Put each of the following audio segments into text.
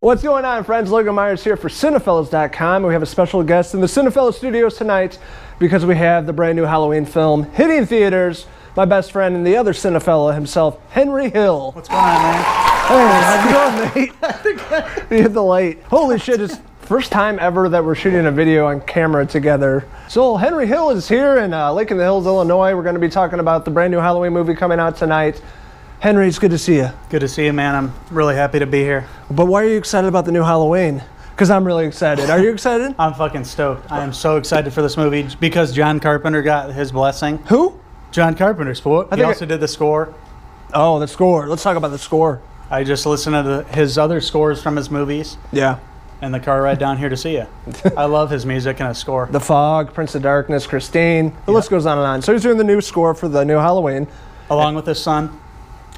What's going on, friends? Logan Myerz here for Cinephellas.com. We have a special guest in the Cinephellas studios tonight because we have the brand new Halloween film hitting theaters. My best friend and the other Cinefella himself, Henry Hill. What's going on, man? Hey, how's it going, mate? I think we hit the light. Holy shit, it's first time ever that we're shooting a video on camera together. So Henry Hill is here in Lake in the Hills, Illinois. We're going to be talking about the brand new Halloween movie coming out tonight. Henry, it's good to see you. Good to see you, man. I'm really happy to be here. But why are you excited about the new Halloween? Because I'm really excited. Are you excited? I'm fucking stoked. I am so excited for this movie because John Carpenter got his blessing. Who? John Carpenter's sport. He also did the score. Oh, the score. Let's talk about the score. I just listened to his other scores from his movies. Yeah. In the car ride down here to see you. I love his music and his score. The Fog, Prince of Darkness, Christine. The list goes on and on. So he's doing the new score for the new Halloween. Along with his son.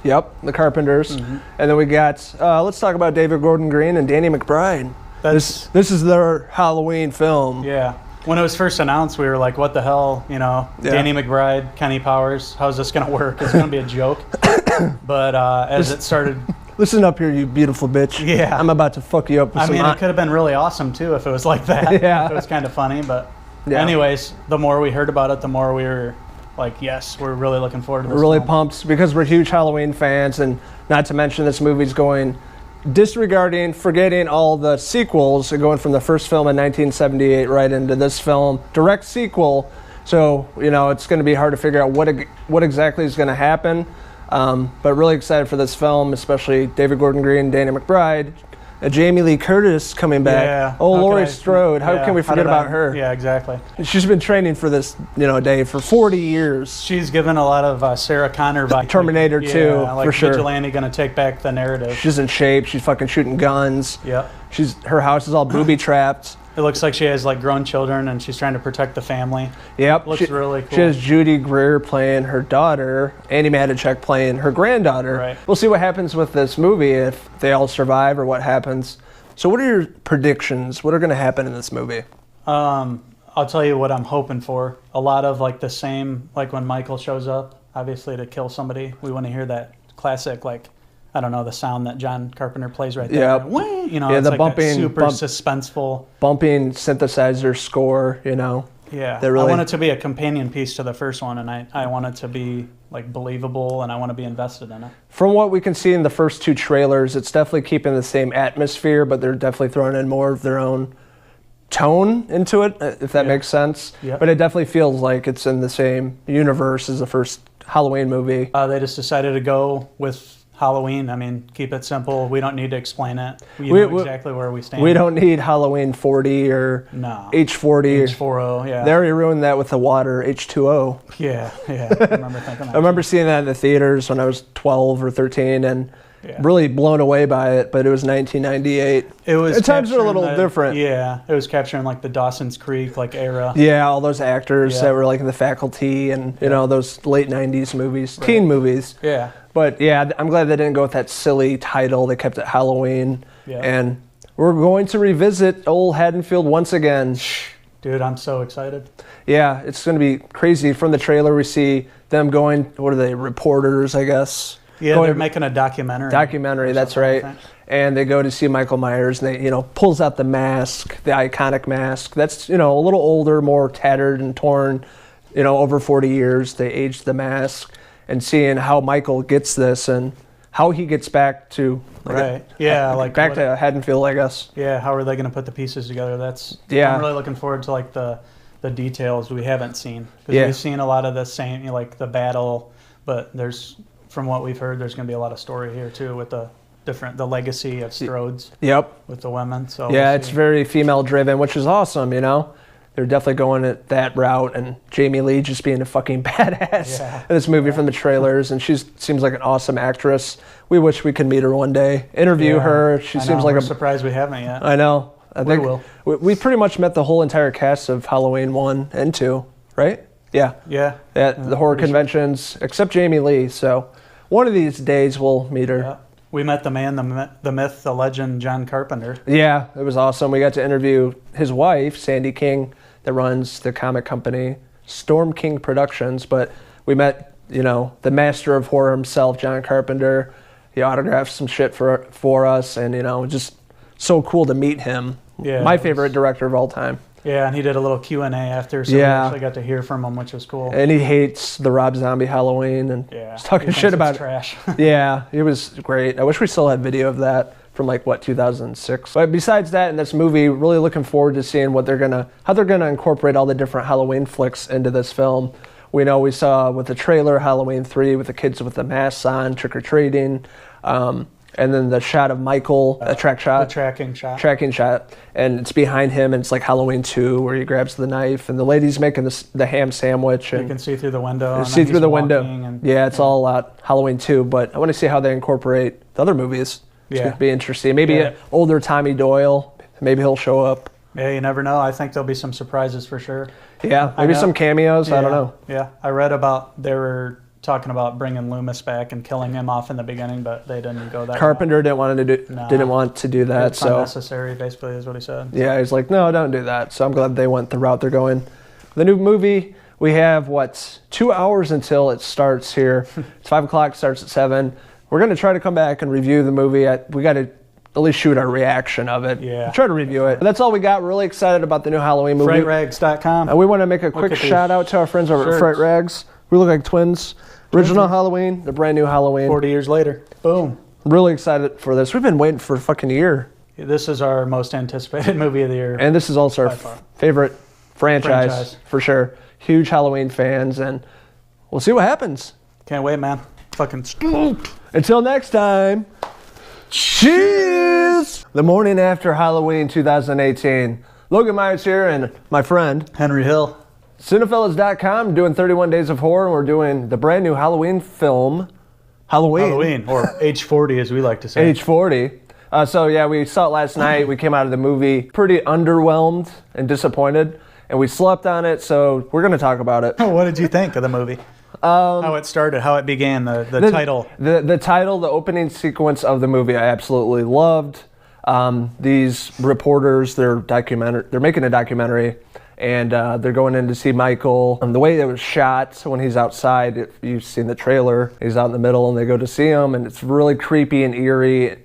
Yep, the Carpenters. Mm-hmm. And then we got, let's talk about David Gordon Green and Danny McBride. This is their Halloween film. Yeah. When it was first announced, we were like, what the hell, you know, Danny McBride, Kenny Powers, how's this going to work? It's going to be a joke. But as it started... Listen up here, you beautiful bitch. Yeah. I'm about to fuck you up with some... I mean, it could have been really awesome, too, if it was like that. Yeah. If it was kind of funny, but... Yeah. Anyways, the more we heard about it, the more we were... Like, yes, we're really looking forward to this. We're really film. pumped because we're huge Halloween fans, and not to mention this movie's forgetting all the sequels and going from the first film in 1978 right into this film, direct sequel. So, you know, it's going to be hard to figure out what exactly is going to happen. But really excited for this film, especially David Gordon Green, Danny McBride, Jamie Lee Curtis coming back. Yeah. Oh, Laurie Strode. How can we forget about her? Yeah, exactly. She's been training for this, day for 40 years. She's given a lot of Sarah Connor vibes. Terminator 2, like for sure. Vigilante going to take back the narrative. She's in shape. She's fucking shooting guns. Yep. Her house is all booby trapped. It looks like she has like grown children and she's trying to protect the family. Yep. Looks really cool. She has Judy Greer playing her daughter, Andy Matichak playing her granddaughter. Right. We'll see what happens with this movie, if they all survive or what happens. So what are your predictions? What are going to happen in this movie? I'll tell you what I'm hoping for. A lot of like the same, like when Michael shows up, obviously to kill somebody, we want to hear that classic, like, I don't know, the sound that John Carpenter plays right there. Yeah. It's the like bumping, super suspenseful. Bumping synthesizer score, Yeah, really... I want it to be a companion piece to the first one, and I want it to be like believable, and I want to be invested in it. From what we can see in the first two trailers, it's definitely keeping the same atmosphere, but they're definitely throwing in more of their own tone into it, if that makes sense. Yep. But it definitely feels like it's in the same universe as the first Halloween movie. They just decided to go with Halloween. I mean, keep it simple. We don't need to explain it. We know exactly where we stand. We don't need Halloween 40 or H40. H40, yeah. They already ruined that with the water, H2O. Yeah. I remember thinking that. I remember seeing that in the theaters when I was 12 or 13 and really blown away by it, but it was 1998. Times are a little different. Yeah, it was capturing like the Dawson's Creek like era. Yeah, all those actors that were like in The Faculty and, those late 90s movies, teen movies. Yeah. But yeah, I'm glad they didn't go with that silly title. They kept it Halloween. Yeah. And we're going to revisit old Haddonfield once again. Dude, I'm so excited. Yeah, it's going to be crazy. From the trailer, we see them going, what are they, reporters, I guess? Yeah, they're making a documentary. Documentary, that's right. And they go to see Michael Myers, and they, pulls out the mask, the iconic mask. That's, a little older, more tattered and torn, over 40 years. They aged the mask. And seeing how Michael gets this and how he gets back to back to Haddonfield, I guess. Yeah, how are they going to put the pieces together? I'm really looking forward to like the details we haven't seen, because we've seen a lot of the same, like the battle, but from what we've heard, there's going to be a lot of story here too with the legacy of Strode's. Yep. With the women. So it's very female driven, which is awesome. They're definitely going at that route, and Jamie Lee just being a fucking badass in this movie from the trailers, and she seems like an awesome actress. We wish we could meet her one day, interview her. She seems like we're surprised we haven't yet. I know. I think we will. We pretty much met the whole entire cast of Halloween 1 and 2, right? Yeah. At the horror conventions, except Jamie Lee. So one of these days we'll meet her. Yeah. We met the man, the myth, the legend, John Carpenter. Yeah, it was awesome. We got to interview his wife, Sandy King, that runs the comic company Storm King Productions. But we met, the master of horror himself, John Carpenter. He autographed some shit for us, and just so cool to meet him. Yeah, my favorite director of all time. Yeah, and he did a little Q&A after, so we actually got to hear from him, which was cool. And he hates the Rob Zombie Halloween, and he's talking shit about it. Trash. Yeah, it was great. I wish we still had video of that from 2006. But besides that, in this movie, really looking forward to seeing how they're gonna incorporate all the different Halloween flicks into this film. We saw with the trailer Halloween 3 with the kids with the masks on, trick-or-treating. And then the shot of Michael, the tracking shot, and it's behind him, and it's like Halloween 2 where he grabs the knife, and the lady's making the ham sandwich. And you can see through the window. It's all Halloween 2, but I want to see how they incorporate the other movies. It's going to be interesting. Maybe older Tommy Doyle, maybe he'll show up. Yeah, you never know. I think there'll be some surprises for sure. Yeah, maybe some cameos. I don't know. Yeah, I read about they were talking about bringing Loomis back and killing him off in the beginning, but they didn't go that. Carpenter didn't want to do that. It's unnecessary, basically, is what he said. Yeah, he's like, no, don't do that. So I'm glad they went the route they're going. The new movie, we have 2 hours until it starts here. It's 5 o'clock. Starts at 7. We're gonna try to come back and review the movie. We got to at least shoot our reaction of it. Yeah. Try to review it. That's all we got. Really excited about the new Halloween movie. FrightRags.com. We want to make a quick shout out to our friends over at Fright Rags. We look like twins. Original Halloween, the brand new Halloween. 40 years later. Boom. Really excited for this. We've been waiting for a fucking year. This is our most anticipated movie of the year. And this is also our favorite franchise, for sure. Huge Halloween fans, and we'll see what happens. Can't wait, man. Fucking Until next time, cheers! The morning after Halloween 2018. Logan Myerz here, and my friend Henry Hill. Cinephellas.com, doing 31 Days of Horror, and we're doing the brand new Halloween film, Halloween, or H40 as we like to say. H40. We saw it last night. We came out of the movie pretty underwhelmed and disappointed, and we slept on it, so we're going to talk about it. What did you think of the movie? How it started, how it began, the title. The title, the opening sequence of the movie, I absolutely loved. These reporters, they're making a documentary, and they're going in to see Michael. And the way it was shot when he's outside, if you've seen the trailer, he's out in the middle, and they go to see him, and it's really creepy and eerie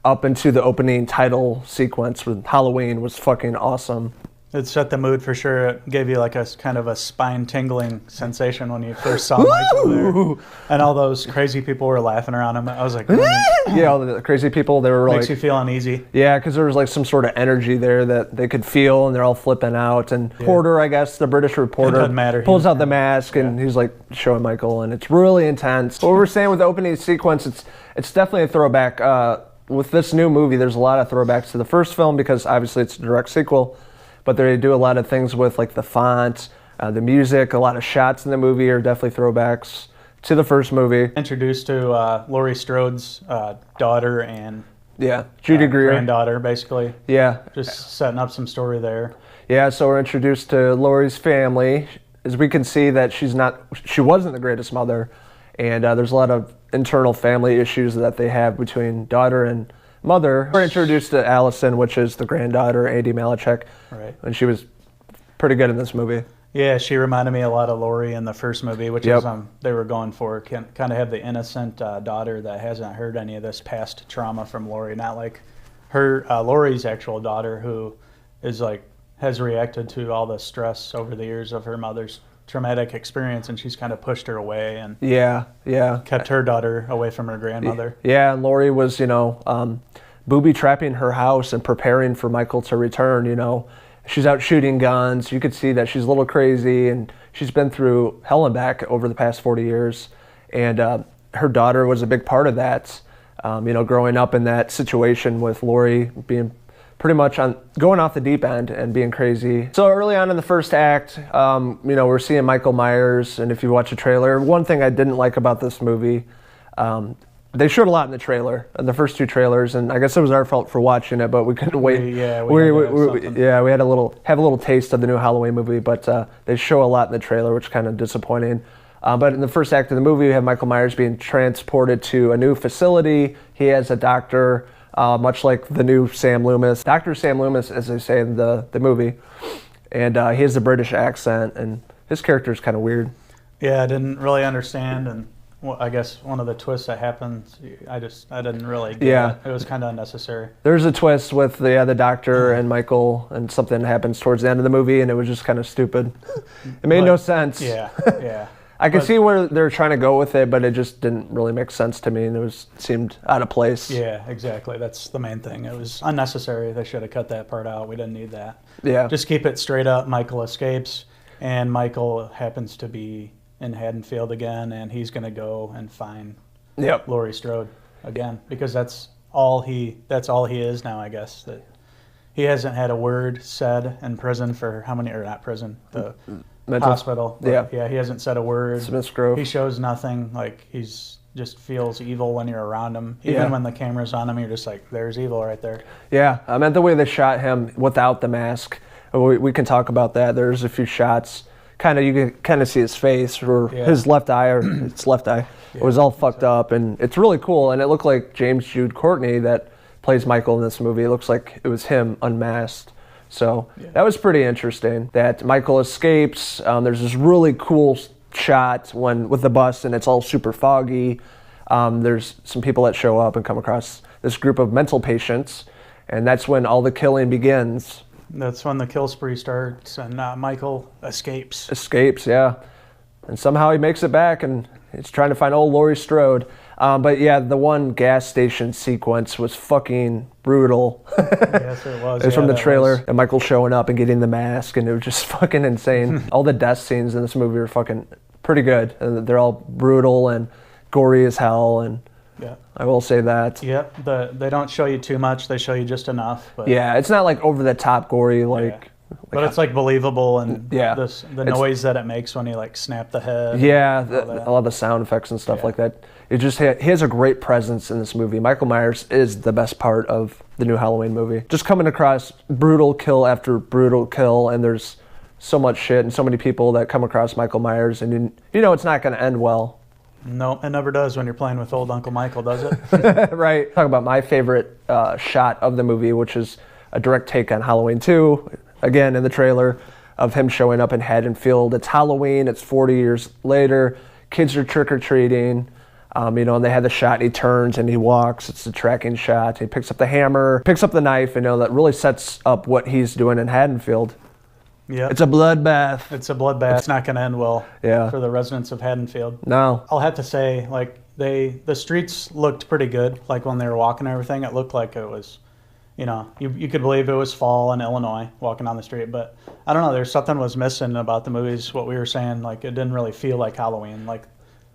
up into the opening title sequence with Halloween was fucking awesome. It set the mood for sure. It gave you like a kind of a spine-tingling sensation when you first saw Michael there. And all those crazy people were laughing around him. I was like, yeah, all the crazy people, they were makes you feel uneasy. Yeah, because there was like some sort of energy there that they could feel, and they're all flipping out. And Porter, I guess, the British reporter, pulls out the mask, and he's like showing Michael, and it's really intense. What we're saying with the opening sequence, it's definitely a throwback. With this new movie, there's a lot of throwbacks to the first film because obviously it's a direct sequel. But they do a lot of things with like the font, the music, a lot of shots in the movie are definitely throwbacks to the first movie. Introduced to Laurie Strode's daughter and Judy Greer. Granddaughter, basically. Yeah. Just setting up some story there. Yeah, so we're introduced to Laurie's family. As we can see that she wasn't the greatest mother, and there's a lot of internal family issues that they have between daughter and mother. We're introduced to Allison, which is the granddaughter, Adi Malachek, right? And she was pretty good in this movie. Yeah, she reminded me a lot of Laurie in the first movie, which is they were going for. Kind of have the innocent daughter that hasn't heard any of this past trauma from Laurie. Not like her Laurie's actual daughter, who is like has reacted to all the stress over the years of her mother's traumatic experience, and she's kind of pushed her away and kept her daughter away from her grandmother. Yeah, and Laurie was, booby trapping her house and preparing for Michael to return. She's out shooting guns. You could see that she's a little crazy, and she's been through hell and back over the past 40 years. And her daughter was a big part of that, growing up in that situation with Laurie being pretty much going off the deep end and being crazy. So early on in the first act, we're seeing Michael Myers, and if you watch the trailer, one thing I didn't like about this movie, they showed a lot in the trailer, in the first two trailers, and I guess it was our fault for watching it, but we couldn't wait. We had a little taste of the new Halloween movie, but they show a lot in the trailer, which is kind of disappointing. But in the first act of the movie, we have Michael Myers being transported to a new facility. He has a doctor, much like the new Sam Loomis. Dr. Sam Loomis, as they say in the movie. And he has a British accent, and his character is kind of weird. Yeah, I didn't really understand, and I guess one of the twists that happens, I didn't really get it. It was kind of unnecessary. There's a twist with the doctor and Michael, and something happens towards the end of the movie, and it was just kind of stupid. It made no sense. Yeah, yeah. I could see where they're trying to go with it, but it just didn't really make sense to me, and it seemed out of place. Yeah, exactly. That's the main thing. It was unnecessary. They should have cut that part out. We didn't need that. Yeah. Just keep it straight up. Michael escapes, and Michael happens to be in Haddonfield again, and he's going to go and find Laurie Strode again, because that's all he is now, I guess. That he hasn't had a word said in prison for how many, or not prison, the hospital. Yeah, he hasn't said a word. Smith's Grove. He shows nothing. Like, he's just feels evil when you're around him. Even when the camera's on him, you're just like, there's evil right there. Yeah, I meant the way they shot him without the mask. We can talk about that. There's a few shots. You can kind of see his face, or his left eye, or its left eye. It was all fucked up, and it's really cool. And it looked like James Jude Courtney, that plays Michael in this movie. It looks like it was him unmasked. So that was pretty interesting. That Michael escapes. There's this really cool shot with the bus, and it's all super foggy. There's some people that show up and come across this group of mental patients, and that's when all the killing begins. That's when the kill spree starts, and Michael escapes. Yeah. And somehow he makes it back, and he's trying to find old Laurie Strode. But yeah, the one gas station sequence was fucking brutal. Yes, it was. It was from the trailer, and Michael showing up and getting the mask, and it was just fucking insane. All the death scenes in this movie are fucking pretty good. And they're all brutal and gory as hell, and I will say that. Yep, they don't show you too much. They show you just enough. But yeah, it's not like over the top gory but it's like believable, and the noise that it makes when he like snap the head. Yeah, a lot of the sound effects and stuff like that. It just he has a great presence in this movie. Michael Myers is the best part of the new Halloween movie. Just coming across brutal kill after brutal kill, and there's so much shit and so many people that come across Michael Myers, and you know it's not going to end well. No, it never does when you're playing with old Uncle Michael, does it? Right. Talk about my favorite shot of the movie, which is a direct take on Halloween 2. Again, in the trailer, of him showing up in Haddonfield. It's Halloween. It's 40 years later. Kids are trick-or-treating. And they had the shot, and he turns and he walks. It's a tracking shot. He picks up the hammer, picks up the knife, that really sets up what he's doing in Haddonfield. Yeah, it's a bloodbath. It's not going to end well for the residents of Haddonfield. No. I'll have to say, the streets looked pretty good. Like when they were walking and everything, it looked like it was, you could believe it was fall in Illinois walking down the street. But I don't know, there's something was missing about the movies, what we were saying. Like, it didn't really feel like Halloween. Like,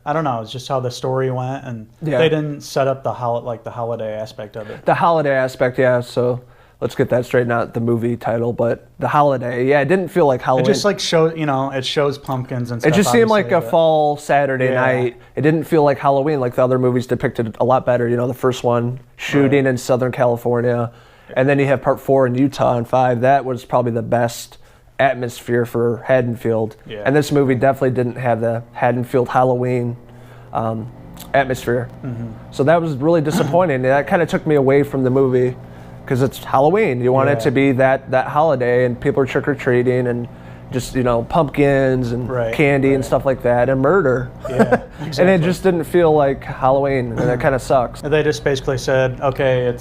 I don't know, it's just how the story went, and they didn't set up the holiday aspect of it. The holiday aspect, so let's get that straight, not the movie title, but the holiday. Yeah, it didn't feel like Halloween. It just it shows pumpkins and stuff. It just seemed like a fall Saturday night. It didn't feel like Halloween like the other movies depicted a lot better. The first one, shooting in Southern California, and then you have part 4 in Utah and 5. That was probably the best atmosphere for Haddonfield. Yeah. And this movie definitely didn't have the Haddonfield Halloween atmosphere. Mm-hmm. So that was really disappointing. That kind of took me away from the movie, because it's Halloween. You want it to be that holiday, and people are trick-or-treating and just, pumpkins and candy and stuff like that, and murder. Yeah, exactly. And it just didn't feel like Halloween, and that kind of sucks. They just basically said, okay,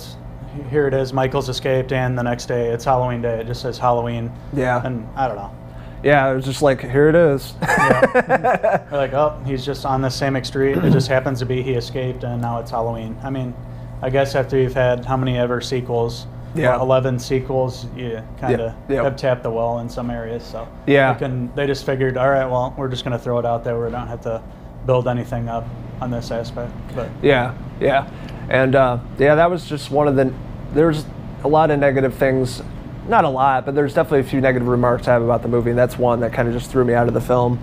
here it is, Michael's escaped, and the next day it's Halloween day. It just says Halloween. Yeah. And I don't know. Yeah, it was just like, here it is. They're like, oh, he's just on the same street. It just happens to be he escaped, and now it's Halloween. I mean, I guess after you've had how many ever sequels, 11 sequels, you kind of have tapped the well in some areas. So they just figured, all right, well, we're just going to throw it out there. We don't have to build anything up on this aspect. But and that was just one of the. There's a lot of negative things, not a lot, but there's definitely a few negative remarks I have about the movie, and that's one that kind of just threw me out of the film,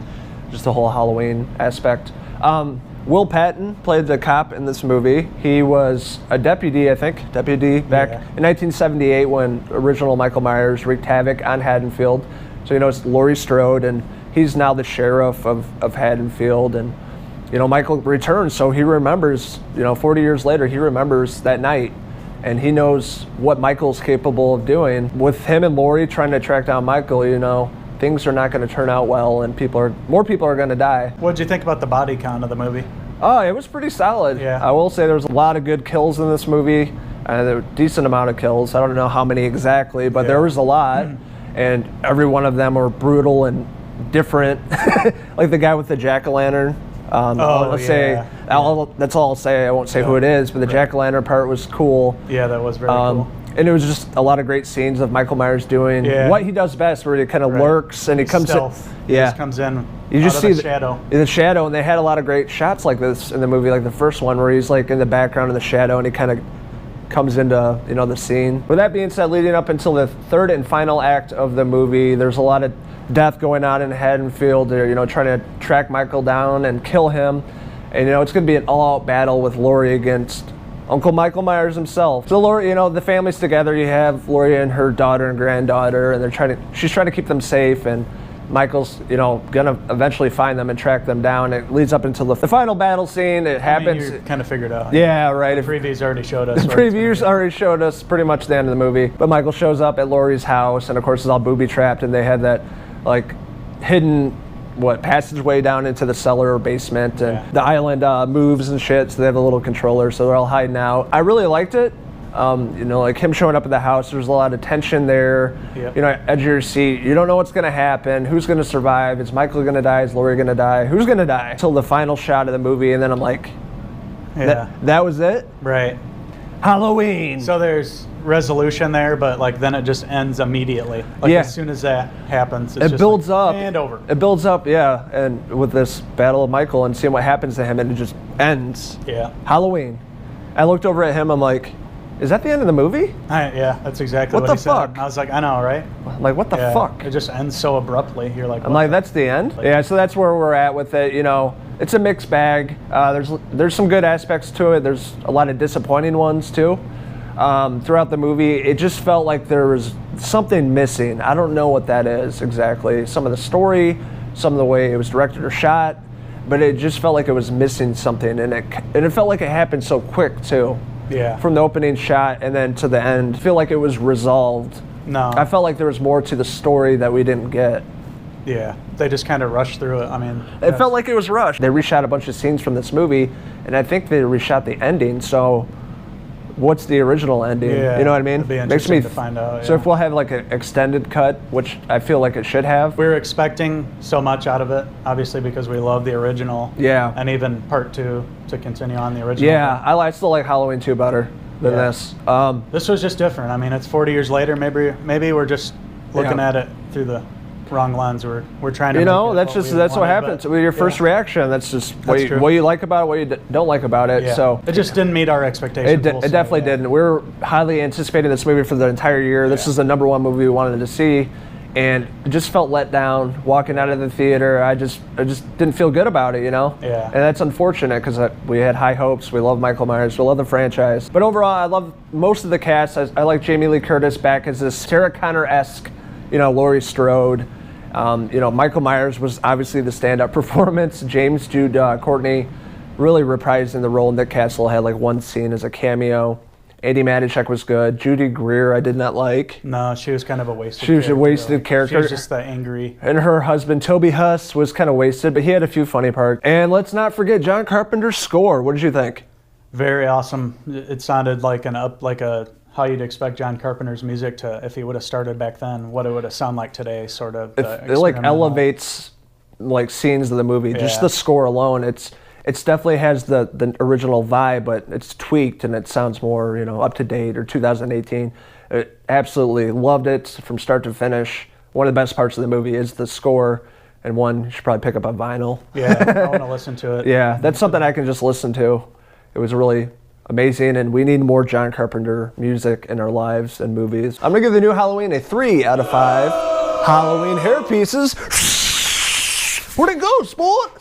just the whole Halloween aspect. Will Patton played the cop in this movie. He was a deputy back in 1978 when original Michael Myers wreaked havoc on Haddonfield. So, it's Laurie Strode, and he's now the sheriff of Haddonfield. And, Michael returns, so he remembers, 40 years later, he remembers that night. And he knows what Michael's capable of doing. With him and Laurie trying to track down Michael, things are not going to turn out well, and more people are going to die. What did you think about the body count of the movie? Oh, it was pretty solid. Yeah. I will say there was a lot of good kills in this movie. There were a decent amount of kills. I don't know how many exactly, but there was a lot. And every one of them were brutal and different. Like the guy with the jack-o'-lantern. Say, that's all I'll say. I won't say who it is, but the jack-o'-lantern part was cool. Yeah, that was very cool. And it was just a lot of great scenes of Michael Myers doing what he does best, where he kind of lurks and he comes stealth. in. Yeah, he just comes in. You just see the shadow. The shadow, and they had a lot of great shots like this in the movie, like the first one, where he's like in the background in the shadow, and he kind of comes into the scene. With that being said, leading up until the third and final act of the movie, there's a lot of death going on in Haddonfield. They're trying to track Michael down and kill him, and it's going to be an all-out battle with Laurie against Uncle Michael Myers himself. So Laurie, the family's together. You have Laurie and her daughter and granddaughter, and she's trying to keep them safe, and Michael's, gonna eventually find them and track them down. It leads up until the final battle scene. It happens. You kind of figured out. Yeah, right. The previews already showed us. The previews already showed us pretty much the end of the movie. But Michael shows up at Laurie's house, and of course it's all booby trapped, and they had that hidden passageway down into the cellar or basement, and the island moves and shit, so they have a little controller, so they're all hiding out. I really liked it. Like him showing up at the house, there's a lot of tension there. Yep. Edge of your seat. You don't know what's going to happen. Who's going to survive? Is Michael going to die? Is Laurie going to die? Who's going to die? Until the final shot of the movie, and then I'm like, that was it? Right. Halloween. So there's resolution there, but then it just ends immediately. As soon as that happens, it builds up and over. It builds up, yeah. And with this battle of Michael and seeing what happens to him, and it just ends. Yeah. Halloween. I looked over at him. I'm like, is that the end of the movie? Yeah, that's exactly what he said. What the fuck? I was like, I know, right? I'm like, what the fuck? It just ends so abruptly. You're like, I'm like, that's the end? Yeah, so that's where we're at with it. It's a mixed bag. There's some good aspects to it. There's a lot of disappointing ones too. Throughout the movie, it just felt like there was something missing. I don't know what that is exactly. Some of the story, some of the way it was directed or shot, but it just felt like it was missing something, and it felt like it happened so quick too. Yeah. From the opening shot and then to the end, I feel like it was resolved. No. I felt like there was more to the story that we didn't get. Yeah, they just kind of rushed through it. I mean, it felt like it was rushed. They reshot a bunch of scenes from this movie, and I think they reshot the ending. So, what's the original ending? Yeah, you know what I mean? It'd be interesting to find out. Yeah. So if we'll have an extended cut, which I feel like it should have. We were expecting so much out of it, obviously, because we love the original. Yeah. And even part 2 to continue on the original. Yeah, I still like Halloween 2 better than this. This was just different. I mean, it's 40 years later. Maybe we're just looking at it through the wrong lens. We're trying to. That's what happens with your first reaction. That's just what you like about it, what you don't like about it. Yeah. So it just didn't meet our expectations. It definitely didn't. We were highly anticipating this movie for the entire year. This is the #1 movie we wanted to see, and it just felt let down walking out of the theater. I just didn't feel good about it, Yeah. And that's unfortunate because we had high hopes. We love Michael Myers. We love the franchise. But overall, I love most of the cast. I like Jamie Lee Curtis back as this Sarah Connor-esque, Laurie Strode. Michael Myers was obviously the stand-up performance. James Jude Courtney really reprising the role. Nick Castle had one scene as a cameo. Andy Matichak was good. Judy Greer I did not like. No, she was kind of a wasted character. She was a wasted character. She was just the angry. And her husband, Toby Huss, was kind of wasted, but he had a few funny parts. And let's not forget John Carpenter's score. What did you think? Very awesome. It sounded like how you'd expect John Carpenter's music to, if he would have started back then, what it would have sounded like today, sort of. It elevates scenes of the movie. Yeah. Just the score alone, it's definitely has the original vibe, but it's tweaked and it sounds more up to date or 2018. Absolutely loved it from start to finish. One of the best parts of the movie is the score, and one you should probably pick up on vinyl. Yeah, I want to listen to it. Yeah, that's something I can just listen to. It was really amazing, and we need more John Carpenter music in our lives and movies. I'm gonna give the new Halloween a 3 out of 5 Halloween hair pieces. Where'd it go, sport?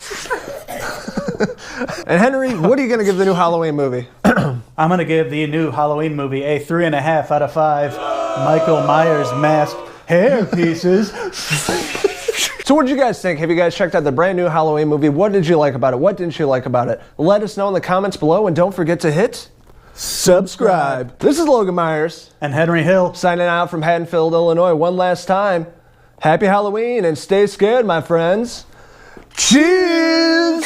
And Henry, what are you gonna give the new Halloween movie? I'm gonna give the new Halloween movie a 3.5 out of 5 Michael Myers masked hair pieces. So what did you guys think? Have you guys checked out the brand new Halloween movie? What did you like about it? What didn't you like about it? Let us know in the comments below, and don't forget to hit subscribe. This is Logan Myers. And Henry Hill. Signing out from Haddonfield, Illinois one last time. Happy Halloween and stay scared, my friends. Cheers!